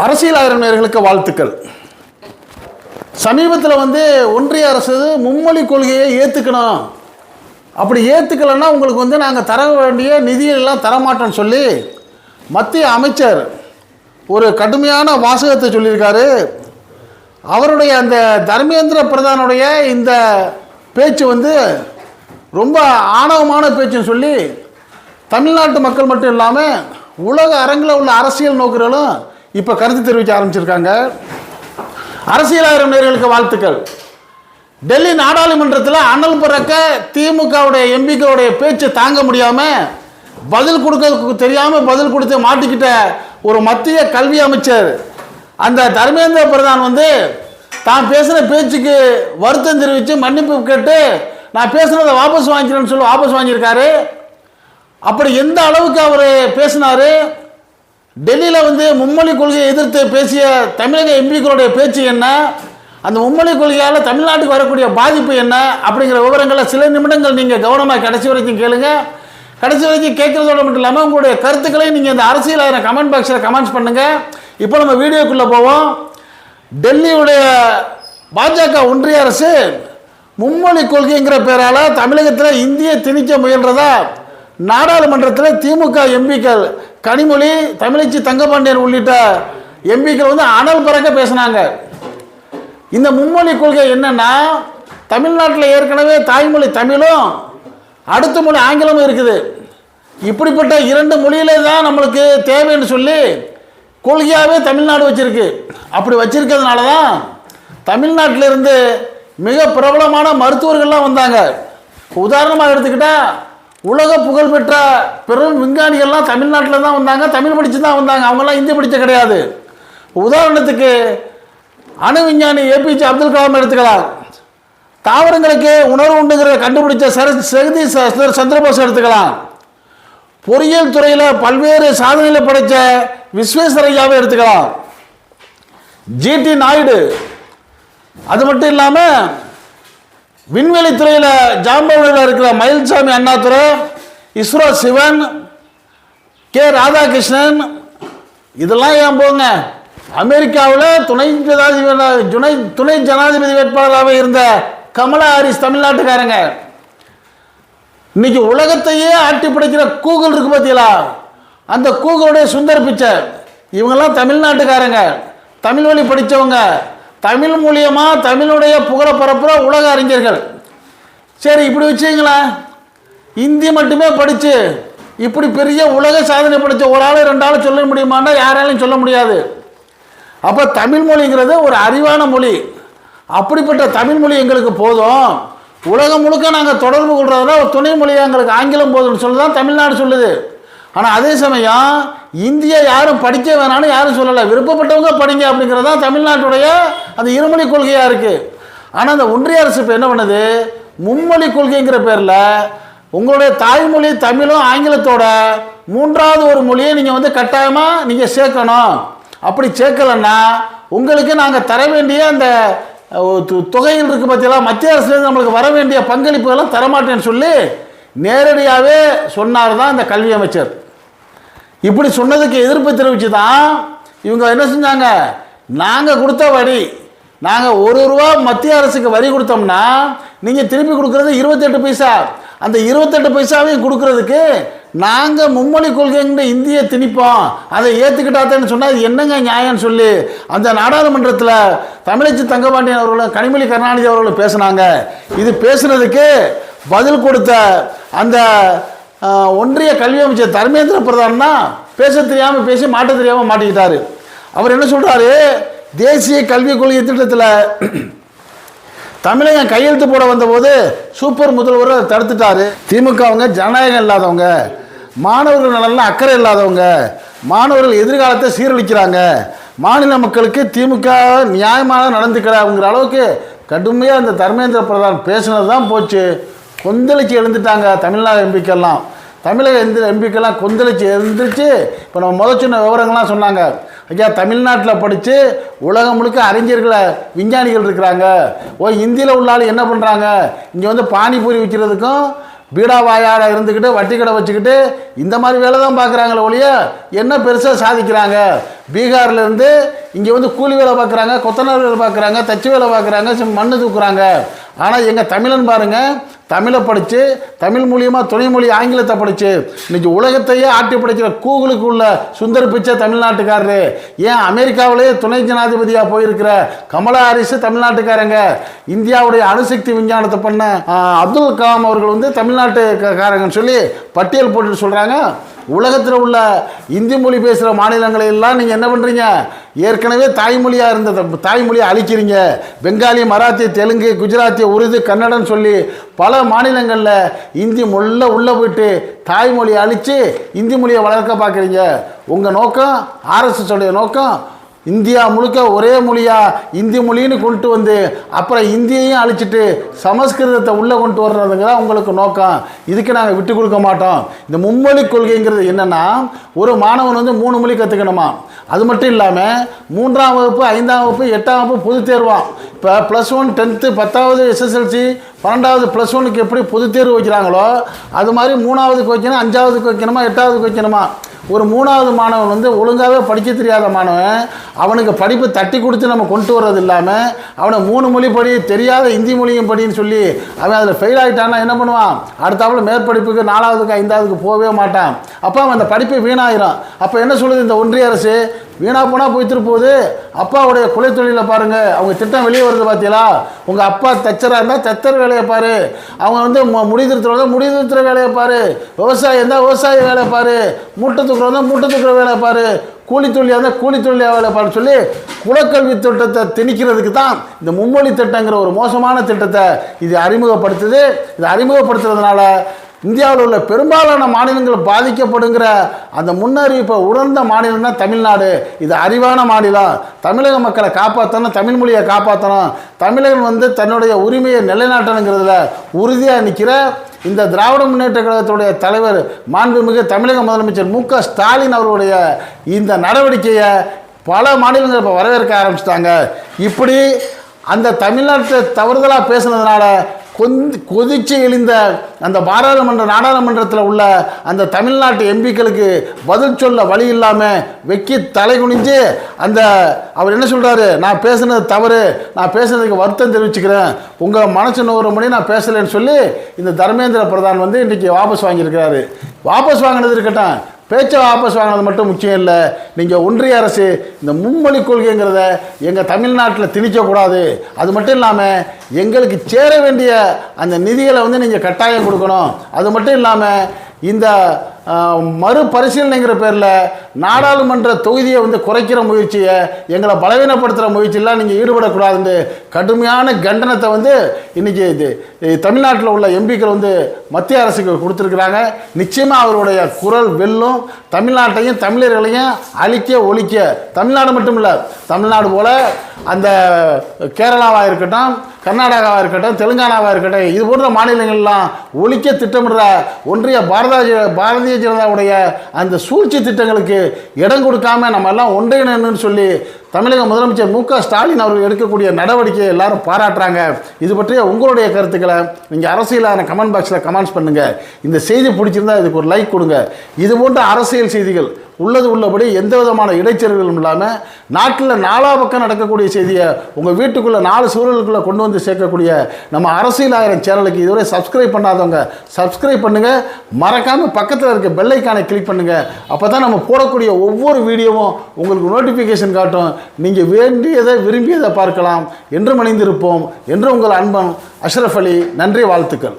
அரசியல் ஆய்வாளர்களுக்கு வாழ்த்துக்கள். சமீபத்தில் ஒன்றிய அரசு மும்மொழி கொள்கையை ஏற்றுக்கணும், அப்படி ஏற்றுக்கலைன்னா உங்களுக்கு நாங்கள் தர வேண்டிய நிதியெல்லாம் தரமாட்டோன்னு சொல்லி மத்திய அமைச்சர் ஒரு கடுமையான வாசகத்தை சொல்லியிருக்காரு. அவருடைய அந்த தர்மேந்திர பிரதானுடைய இந்த பேச்சு ரொம்ப ஆணவமான பேச்சுன்னு சொல்லி தமிழ்நாட்டு மக்கள் மட்டும் இல்லாமல் உலக அரங்கில் உள்ள அரசியல் நோக்கர்களும் இப்போ கருத்து தெரிவிக்க ஆரம்பிச்சிருக்காங்க. அரசியல் நேயர்களுக்கு வாழ்த்துக்கள். டெல்லி நாடாளுமன்றத்தில் அனல் பறக்க திமுகவுடைய எம்பிக்களுடைய பேச்சு தாங்க முடியாமல் பதில் கொடுக்க தெரியாமல் பதில் கொடுத்து மாட்டிக்கிட்ட ஒரு மத்திய கல்வி அமைச்சர் அந்த தர்மேந்திர பிரதான் தான் பேசுகிற பேச்சுக்கு வருத்தம் தெரிவித்து மன்னிப்பு கேட்டு நான் பேசுனதை வாபஸ் வாங்கிக்கிறேன்னு சொல்லி வாபஸ் வாங்கியிருக்காரு. அப்படி எந்த அளவுக்கு அவர் பேசினார், டெல்லியில் மும்மொழி கொள்கையை எதிர்த்து பேசிய தமிழக எம்பிக்களுடைய பேச்சு என்ன, அந்த மும்மொழி கொள்கையால் தமிழ்நாட்டுக்கு வரக்கூடிய பாதிப்பு என்ன அப்படிங்கிற விவரங்களை சில நிமிடங்கள் நீங்கள் கவனமாக கடைசி வரைக்கும் கேளுங்க. கடைசி வரைக்கும் கேட்குறதோட மட்டும் இல்லாமல் உங்களுடைய கருத்துக்களையும் நீங்கள் இந்த அரசியல் கமெண்ட் பாக்ஸில் கமெண்ட்ஸ் பண்ணுங்கள். இப்போ நம்ம வீடியோக்குள்ளே போவோம். டெல்லியுடைய பாஜக ஒன்றிய அரசு மும்மொழி கொள்கைங்கிற பேரால் தமிழகத்தில் இந்திய திணிக்க முயல்றதா நாடாளுமன்றத்தில் திமுக எம்பிக்கள் கனிமொழி, தமிழச்சி தங்கபாண்டியன் உள்ளிட்ட எம்பிக்கள் அனல் பறக்க பேசினாங்க. இந்த மும்மொழி கொள்கை என்னன்னா, தமிழ்நாட்டில் ஏற்கனவே தாய்மொழி தமிழும் அடுத்த மொழி ஆங்கிலமும் இருக்குது. இப்படிப்பட்ட இரண்டு மொழியிலே தான் நம்மளுக்கு தேவைன்னு சொல்லி கொள்கையாகவே தமிழ்நாடு வச்சிருக்கு. அப்படி வச்சிருக்கிறதுனால தான் தமிழ்நாட்டிலிருந்து மிக பிரபலமான மருத்துவர்கள்லாம் வந்தாங்க. உதாரணமாக எடுத்துக்கிட்டால் உலக புகழ்பெற்ற பெரும் விஞ்ஞானிகள்லாம் தமிழ்நாட்டில் தான் வந்தாங்க, தமிழ் படித்து தான் வந்தாங்க. அவங்கெல்லாம் ஹிந்தி படித்த கிடையாது. உதாரணத்துக்கு அணு விஞ்ஞானி ஏபிஜே அப்துல் கலாம் எடுத்துக்கலாம். தாவரங்களுக்கு உணர்வு உண்டுங்கிற கண்டுபிடிச்ச ஜெகதீஷ் சந்திரபோஸ் எடுத்துக்கலாம். பொறியியல் துறையில் பல்வேறு சாதனைகளை படைத்த விஸ்வேஸ்வரையாவை எடுத்துக்கலாம். ஜிடி நாயுடு. அது மட்டும் இல்லாமல் விண்வெளி துறையில் ஜாம்பவனில் இருக்கிற மயில்சாமி அண்ணாதுரை, இஸ்ரோ சிவன், கே ராதாகிருஷ்ணன், இதெல்லாம் ஏன் போங்க, அமெரிக்காவில் துணை ஜனாதிபதி வேட்பாளராக இருந்த கமலா ஹாரிஸ் தமிழ்நாட்டுக்காரங்க. இன்னைக்கு உலகத்தையே ஆட்டி படைக்கிற கூகுள் இருக்கு பார்த்தீங்களா, அந்த கூகுளுடைய சுந்தர் பிச்சை, இவங்கெல்லாம் தமிழ்நாட்டுக்காரங்க, தமிழ் வழி படித்தவங்க, தமிழ் மூலியமாக தமிழுடைய புகழ பரப்புற உலக அறிஞர்கள். சரி, இப்படி வச்சுங்களேன், இந்தி மட்டுமே படித்து இப்படி பெரிய உலக சாதனை படித்த ஒரு ஆள் ரெண்டு ஆள் சொல்ல முடியுமான்னா யாராலையும் சொல்ல முடியாது. அப்போ தமிழ் மொழிங்கிறது ஒரு அறிவான மொழி. அப்படிப்பட்ட தமிழ் மொழி எங்களுக்கு போதும், உலகம் முழுக்க நாங்கள் தொடர்பு கொள்றதுல ஒரு துணை மொழியாக எங்களுக்கு ஆங்கிலம் போதும்னு சொல்லி தான் தமிழ்நாடு சொல்லுது. ஆனால் அதே சமயம் இந்தியை யாரும் படிக்க வேணான்னு யாரும் சொல்லலை, விருப்பப்பட்டவங்க படிங்க அப்படிங்கிறது தான் தமிழ்நாட்டுடைய அந்த இருமொழி கொள்கையாக இருக்குது. ஆனால் அந்த ஒன்றிய அரசு இப்போ என்ன பண்ணுது, மும்மொழி கொள்கைங்கிற பேரில் உங்களுடைய தாய்மொழி தமிழும் ஆங்கிலத்தோட மூன்றாவது ஒரு மொழியை நீங்கள் கட்டாயமாக நீங்கள் சேர்க்கணும். அப்படி சேர்க்கலைன்னா உங்களுக்கு நாங்கள் தர வேண்டிய அந்த தொகையில் இருக்குது பார்த்தீங்களா, மத்திய அரசுலேருந்து நம்மளுக்கு வர வேண்டிய பங்களிப்புகளும் தரமாட்டேன்னு சொல்லி நேரடியாகவே சொன்னார் தான் இந்த கல்வி அமைச்சர். இப்படி சொன்னதுக்கு எதிர்ப்பு தெரிவித்து தான் இவங்க என்ன செஞ்சாங்க, நாங்கள் கொடுத்த வரி, நாங்கள் ₹1 மத்திய அரசுக்கு வரி கொடுத்தோம்னா நீங்கள் திருப்பி கொடுக்குறது 28 பைசா, அந்த 28 பைசாவையும் கொடுக்கறதுக்கு நாங்கள் மும்மொழி கொள்கைங்கிற இந்தியை திணிப்போம், அதை ஏற்றுக்கிட்டாத்தேன்னு சொன்னால் அது என்னங்க நியாயம்னு சொல்லி அந்த நாடாளுமன்றத்தில் தமிழச்சி தங்கபாண்டியன் அவர்களும் கனிமொழி கருணாநிதி அவர்களும் பேசினாங்க. இது பேசுனதுக்கு பதில் கொடுத்த அந்த ஒன்றிய கல்வி அமைச்சர் தர்மேந்திர பிரதான் தான் பேச தெரியாமல் பேசி மாட்ட தெரியாமல் மாட்டிக்கிட்டாரு. அவர் என்ன சொல்கிறாரு, தேசிய கல்விக் கொள்கை திட்டத்தில் தமிழகம் கையெழுத்து போட வந்தபோது சூப்பர் முதல்வர் தடுத்துட்டாரு. திமுகவங்க ஜனநாயகம் இல்லாதவங்க, மாணவர்கள் நலனில் அக்கறை இல்லாதவங்க, மாணவர்கள் எதிர்காலத்தை சீரழிக்கிறாங்க, மாநில மக்களுக்கு திமுக நியாயமாக நடந்துக்கிறாங்கிற அளவுக்கு கடுமையாக அந்த தர்மேந்திர பிரதான் பேசுனது தான் போச்சு. கொந்தளிச்சு எழுந்துட்டாங்க தமிழ்நாடு எம்பிக்கெல்லாம். தமிழக எம்பிக்கெல்லாம் கொந்தளிச்சு எழுந்துச்சு. இப்போ நம்ம சொன்ன விவரங்கள்லாம் சொன்னாங்க. ஐயா, தமிழ்நாட்டில் படித்து உலகம் முழுக்க அறிஞர்களை விஞ்ஞானிகள் இருக்கிறாங்க. இந்தியில் உள்ள ஆள் என்ன பண்ணுறாங்க, இங்கே பானிபூரி விற்கிறதுக்கும் பீடாவாயாட இருந்துக்கிட்டு வட்டி கடை வச்சுக்கிட்டு இந்த மாதிரி வேலை தான் பார்க்குறாங்களே ஒழிய என்ன பெருசாக சாதிக்கிறாங்க? பீகார்லேருந்து இங்கே வந்து கூலி வேலை பார்க்குறாங்க, கொத்தனார் வேலை பார்க்குறாங்க, தச்சு வேலை பார்க்குறாங்க, மண்ணு தூக்குறாங்க. ஆனால் எங்கள் தமிழன் பாருங்கள், தமிழை படித்து தமிழ் மூலியமாக துணை மொழி ஆங்கிலத்தை படித்து இன்றைக்கி உலகத்தையே ஆட்டி படைக்கிற கூகுளுக்கு உள்ள சுந்தர் பிச்சை தமிழ்நாட்டுக்காரரு, ஏன் அமெரிக்காவிலேயே துணை ஜனாதிபதியாக போயிருக்கிற கமலா ஹாரிஸ் தமிழ்நாட்டுக்காரங்க, இந்தியாவுடைய அணுசக்தி விஞ்ஞானத்தை பண்ண அப்துல் கலாம் அவர்கள் வந்து தமிழ்நாட்டுக்காரங்கன்னு சொல்லி பட்டியல் போட்டு சொல்கிறாங்க. உலகத்தில் உள்ள இந்தி மொழி பேசுகிற மாநிலங்களை எல்லாம் நீங்கள் என்ன பண்ணுறீங்க? ஏற்கனவே தாய்மொழியாக இருந்த தாய்மொழியை அழிக்கிறீங்க. பெங்காலி, மராத்தி, தெலுங்கு, குஜராத்தி, உருது, கன்னடம் சொல்லி பல மாநிலங்களில் இந்தி உள்ளே போயிட்டு தாய்மொழியை அழித்து இந்தி மொழியை வளர்க்க பார்க்குறீங்க. உங்கள் நோக்கம், ஆர்எஸ்எஸ் உடைய நோக்கம் இந்தியா முழுக்க ஒரே மொழியாக இந்தி மொழின்னு கொண்டு வந்து அப்புறம் இந்தியையும் அழிச்சிட்டு சமஸ்கிருதத்தை உள்ளே கொண்டு வர்றதுங்க தான் உங்களுக்கு நோக்கம். இதுக்கு நாங்கள் விட்டு கொடுக்க மாட்டோம். இந்த மும்மொழி கொள்கைங்கிறது என்னென்னா, ஒரு மாணவன் வந்து 3 மொழி கற்றுக்கணுமா. அது மட்டும் இல்லாமல் 3ஆம் வகுப்பு, 5ஆம் வகுப்பு, 8ஆம் வகுப்பு பொது தேர்வான். இப்போ +1, 10th, 10வது SSLC, 12வது +1க்கு எப்படி பொது தேர்வு வைக்கிறாங்களோ அது மாதிரி 3ஆவதுக்கு வைக்கணும், 5ஆவதுக்கு வைக்கணுமா, 8ஆவதுக்கு வைக்கணுமா. ஒரு 3ஆவது மாணவன் வந்து ஒழுங்காகவே படிக்க தெரியாத மாணவன், அவனுக்கு படிப்பு தட்டி கொடுத்து நம்ம கொண்டு வர்றது இல்லாமல் அவனை 3 மொழி படி, தெரியாத இந்தி மொழியும் படின்னு சொல்லி அவன் அதில் ஃபெயில் ஆகிட்டான்னா என்ன பண்ணுவான்? அடுத்தாப்புல மேற்படிப்புக்கு 4ஆவதுக்கு 5ஆவதுக்கு போகவே மாட்டான். அப்போ அவன் அந்த படிப்பு வீணாயிரும். அப்போ என்ன சொல்லுது இந்த ஒன்றிய அரசு? வீணாக போனால் போய்த்துட்டு போகுது. அப்பாவுடைய குலைத்தொழிலை பாருங்கள், அவங்க திட்டம் வெளியே வருது பார்த்தீங்களா? உங்கள் அப்பா தச்சராக இருந்தால் தச்சர் வேலையை பாரு, அவங்க வந்து முடி திருத்துறவங்க முடி திருத்துற வேலையை பாரு, விவசாயம் இருந்தால் விவசாய வேலையை பாரு, மூட்டை தூக்குறவங்க இருந்தால் மூட்டை தூக்குற வேலையை பாரு, கூலி தொழிலாக இருந்தால் கூலி தொழிலாக வேலை பாருன்னு சொல்லி குலக்கல்வி திட்டத்தை திணிக்கிறதுக்கு தான் இந்த மும்மொழி திட்டங்கிற ஒரு மோசமான திட்டத்தை இது அறிமுகப்படுத்துது. இது அறிமுகப்படுத்துறதுனால இந்தியாவில் உள்ள பெரும்பாலான மாநிலங்கள் பாதிக்கப்படுங்கிற அந்த முன்னறிவிப்பை உணர்ந்த மாநிலம் தான் தமிழ்நாடு. இது அறிவான மாநிலம். தமிழக மக்களை காப்பாற்றணும், தமிழ் மொழியை காப்பாற்றணும், தமிழகம் வந்து தன்னுடைய உரிமையை நிலைநாட்டணுங்கிறதுல உறுதியாக நிற்கிற இந்த திராவிட முன்னேற்ற கழகத்துடைய தலைவர் மாண்புமிகு தமிழக முதலமைச்சர் மு.க. ஸ்டாலின் அவருடைய இந்த நடவடிக்கையை பல மாநிலங்கள் இப்போ வரவேற்க ஆரம்பிச்சிட்டாங்க. இப்படி அந்த தமிழ்நாட்டை தவறுதலாக பேசுனதுனால கொதிச்சு எழுந்த அந்த நாடாளுமன்றத்தில் உள்ள அந்த தமிழ்நாட்டு எம்பிக்களுக்கு பதில் சொல்ல வழி இல்லாமல் வெக்கி தலை குனிஞ்சு அந்த அவர் என்ன சொல்கிறாரு? நான் பேசுனது தவறு, நான் பேசுனதுக்கு வருத்தம் தெரிவிச்சுக்கிறேன், உங்கள் மனசு நோகிற மணி நான் பேசலைன்னு சொல்லி இந்த தர்மேந்திர பிரதான் வந்து இன்றைக்கி வாபஸ் வாங்கியிருக்கிறாரு. வாபஸ் வாங்கினது இருக்கட்டும், பேச்சை வாபஸ் வாங்கினது மட்டும் முக்கியம் இல்லை. நீங்கள் ஒன்றிய அரசு இந்த மும்மொழி கொள்கைங்கிறத எங்கள் தமிழ்நாட்டில் திணிக்கக்கூடாது. அது மட்டும் இல்லாமல் எங்களுக்கு சேர வேண்டிய அந்த நிதிகளை வந்து நீங்கள் கட்டாயம் கொடுக்கணும். அது மட்டும் இல்லாமல் இந்த மறுபரிசீலனைங்கிற பேரில் நாடாளுமன்ற தொகுதியை வந்து குறைக்கிற முயற்சியை, எங்களை பலவீனப்படுத்துகிற முயற்சியெல்லாம் நீங்கள் ஈடுபடக்கூடாதுன்னு கடுமையான கண்டனத்தை வந்து இன்றைக்கி தமிழ்நாட்டில் உள்ள எம்பிக்கள் வந்து மத்திய அரசுக்கு கொடுத்துருக்குறாங்க. நிச்சயமாக அவருடைய குரல் வெல்லும். தமிழ்நாட்டையும் தமிழர்களையும் அழிக்க ஒழிக்க, தமிழ்நாடு மட்டும் இல்லை, தமிழ்நாடு போல் அந்த கேரளாவாக இருக்கட்டும், கர்நாடகாவாக இருக்கட்டும், தெலுங்கானாவாக இருக்கட்டும், இது போன்ற மாநிலங்கள்லாம் ஒழிக்க திட்டமிடுற ஒன்றிய பாரதிய ஜனதாவுடைய அந்த சூழ்ச்சி திட்டங்களுக்கு இடம் கொடுக்காம நம்ம எல்லாம் ஒன்றிணைன்னு சொல்லி தமிழக முதலமைச்சர் மு.க. ஸ்டாலின் அவர்கள் எடுக்கக்கூடிய நடவடிக்கையை எல்லாரும் பாராட்டுறாங்க. இது பற்றிய உங்களுடைய கருத்துக்களை நீங்கள் அரசியலான கமெண்ட் பாக்ஸில் கமெண்ட்ஸ் பண்ணுங்கள். இந்த செய்தி பிடிச்சிருந்தா இதுக்கு ஒரு லைக் கொடுங்க. இது போன்ற அரசியல் செய்திகள் உள்ளது உள்ளபடி எந்த விதமான இடைச்சல்களும் இல்லாமல் நாட்டில் 4 பக்கம் நடக்கக்கூடிய செய்தியை உங்கள் வீட்டுக்குள்ளே 4 சூழலுக்குள்ளே கொண்டு வந்து சேர்க்கக்கூடிய நம்ம அரசியல் ஆயிரம் சேனலுக்கு இதுவரை சப்ஸ்கிரைப் பண்ணாதவங்க சப்ஸ்கிரைப் பண்ணுங்கள். மறக்காமல் பக்கத்தில் இருக்க பெல் ஐக்கானை கிளிக் பண்ணுங்கள். அப்போ தான் நம்ம போடக்கூடிய ஒவ்வொரு வீடியோவும் உங்களுக்கு நோட்டிஃபிகேஷன் காட்டும். நீங்கள் வேண்டியதை விரும்பியதை பார்க்கலாம். என்றும் அணிந்திருப்போம். என்று உங்கள் அன்பன் அஷ்ரஃப் அலி. நன்றி, வாழ்த்துக்கள்.